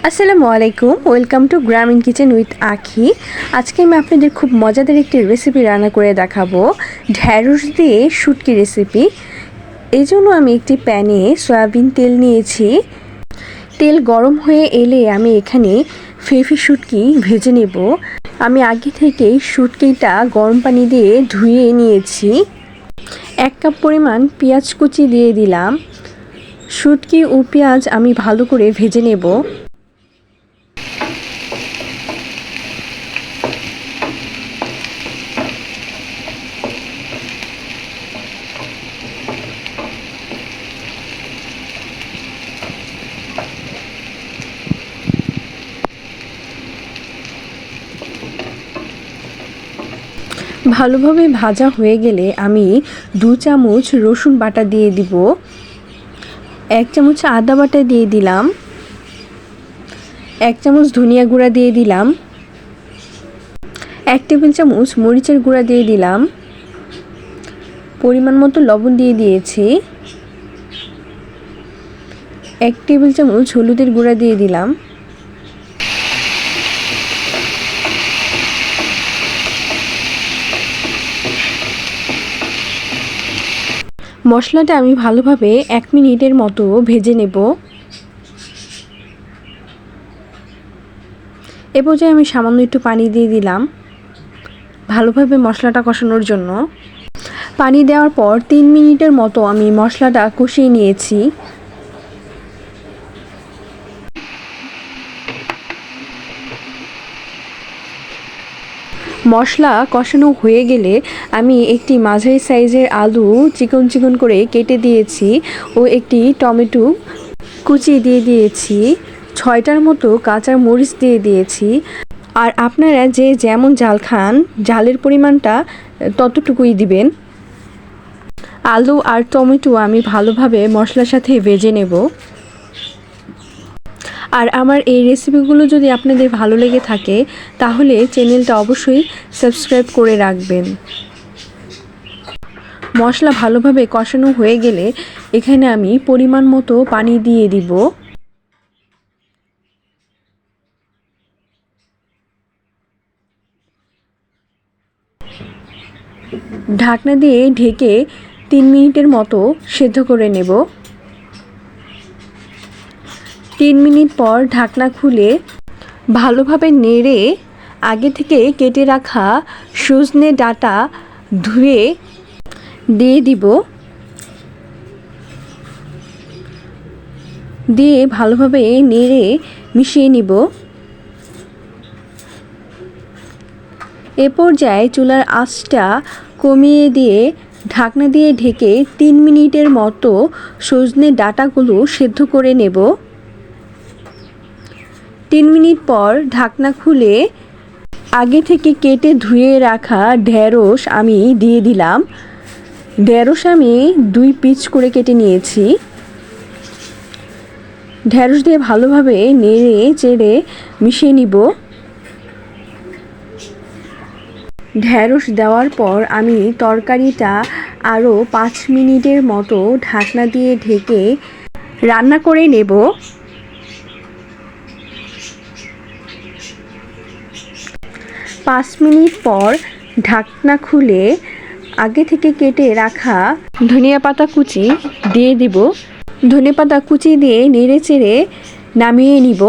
আসসালামু আলাইকুম, welcome to গ্রামীণ কিচেন উইথ আখি। আজকে আমি আপনাদের খুব মজাদার একটি রেসিপি রান্না করে দেখাবো, ঢ্যাঁড়স দিয়ে শুটকি রেসিপি। এই জন্য আমি একটি প্যানে সয়াবিন তেল নিয়েছি। তেল গরম হয়ে এলে আমি এখানে ফেফি শুটকি ভেজে নেব। আমি আগে থেকেই শুটকিটা গরম পানি দিয়ে ধুয়ে নিয়েছি। 1 কাপ পরিমাণ পেঁয়াজ কুচি দিয়ে দিলাম। শুটকি ও পেঁয়াজ আমি ভালো করে ভেজে নেব। ভালোভাবে ভাজা হয়ে গেলে আমি 2 চামচ রসুন বাটা দিয়ে দিব, 1 চামচ আদা বাটা দিয়ে দিলাম, 1 চামচ ধনিয়া গুঁড়া দিয়ে দিলাম, 1 টেবিল চামচ মরিচের গুঁড়া দিয়ে দিলাম, পরিমাণ মতো লবণ দিয়ে দিয়েছি, 1 টেবিল চামচ হলুদের গুঁড়া দিয়ে দিলাম। মশলাটা আমি ভালোভাবে 1 মিনিটের মতো ভেজে নেব। এ পর্যায়ে আমি সামান্য একটু পানি দিয়ে দিলাম ভালোভাবে মশলাটা কষানোর জন্য। পানি দেওয়ার পর 3 মিনিটের মতো আমি মশলাটা কষিয়ে নিয়েছি। মশলা কষানো হয়ে গেলে আমি একটি মাঝারি সাইজের আলু চিকন চিকন করে কেটে দিয়েছি ও একটি টমেটো কুচিয়ে দিয়ে দিয়েছি, 6টার মতো কাঁচা মরিচ দিয়ে দিয়েছি। আর আপনারা যে যেমন ঝাল খান, ঝালের পরিমাণটা ততটুকুই দিবেন। আলু আর টমেটো আমি ভালোভাবে মশলার সাথে ভেজে নেব। আর আমার এই রেসিপিগুলো যদি আপনাদের ভালো লেগে থাকে তাহলে চ্যানেলটা অবশ্যই সাবস্ক্রাইব করে রাখবেন। মশলা ভালোভাবে কষানো হয়ে গেলে এখানে আমি পরিমাণ মতো পানি দিয়ে দিব। ঢাকনা দিয়ে ঢেকে 3 মিনিটের মতো সেদ্ধ করে নেব। 3 মিনিট পর ঢাকনা খুলে ভালোভাবে নেড়ে আগে থেকে কেটে রাখা সজনে ডাঁটা ধুয়ে দিয়ে দিব। দিয়ে ভালোভাবে নেড়ে মিশিয়ে নিব। এ পর্যায়ে চুলার আঁচটা কমিয়ে দিয়ে ঢাকনা দিয়ে ঢেকে 3 মিনিটের মতো সজনে ডাঁটাগুলো সেদ্ধ করে নেব। 3 মিনিট পর ঢাকনা খুলে আগে থেকে কেটে ধুয়ে রাখা ঢেঁড়স আমি দিয়ে দিলাম। ঢেঁড়স আমি 2 পিস করে কেটে নিয়েছি। ঢেঁড়স দিয়ে ভালোভাবে নেড়ে চেড়ে মিশিয়ে নিব। ঢেঁড়স দেওয়ার পর আমি তরকারিটা আরও 5 মিনিটের মতো ঢাকনা দিয়ে ঢেকে রান্না করে নেব। 5 মিনিট পর ঢাকনা খুলে আগে থেকে কেটে রাখা ধনিয়া পাতা কুচি দিয়ে দিব। ধনিয়া পাতা কুচি দিয়ে নেড়ে চেড়ে নামিয়ে নিব।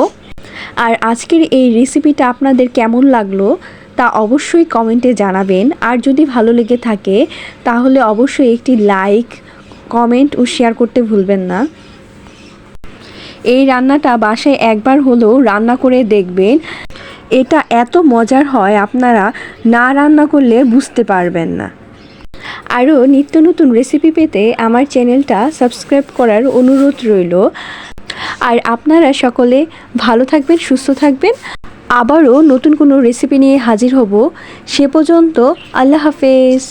আর আজকের এই রেসিপিটা আপনাদের কেমন লাগলো তা অবশ্যই কমেন্টে জানাবেন। আর যদি ভালো লেগে থাকে তাহলে অবশ্যই একটি লাইক, কমেন্ট ও শেয়ার করতে ভুলবেন না। এই রান্নাটা বাসায় একবার হলেও রান্না করে দেখবেন। এটা এত মজার হয় আপনারা না রান্না করলে বুঝতে পারবেন না। আরও নিত্য নতুন রেসিপি পেতে আমার চ্যানেলটা সাবস্ক্রাইব করার অনুরোধ রইল। আর আপনারা সকলে ভালো থাকবেন, সুস্থ থাকবেন। আবারও নতুন কোনো রেসিপি নিয়ে হাজির হব। সে পর্যন্ত আল্লাহ হাফেজ।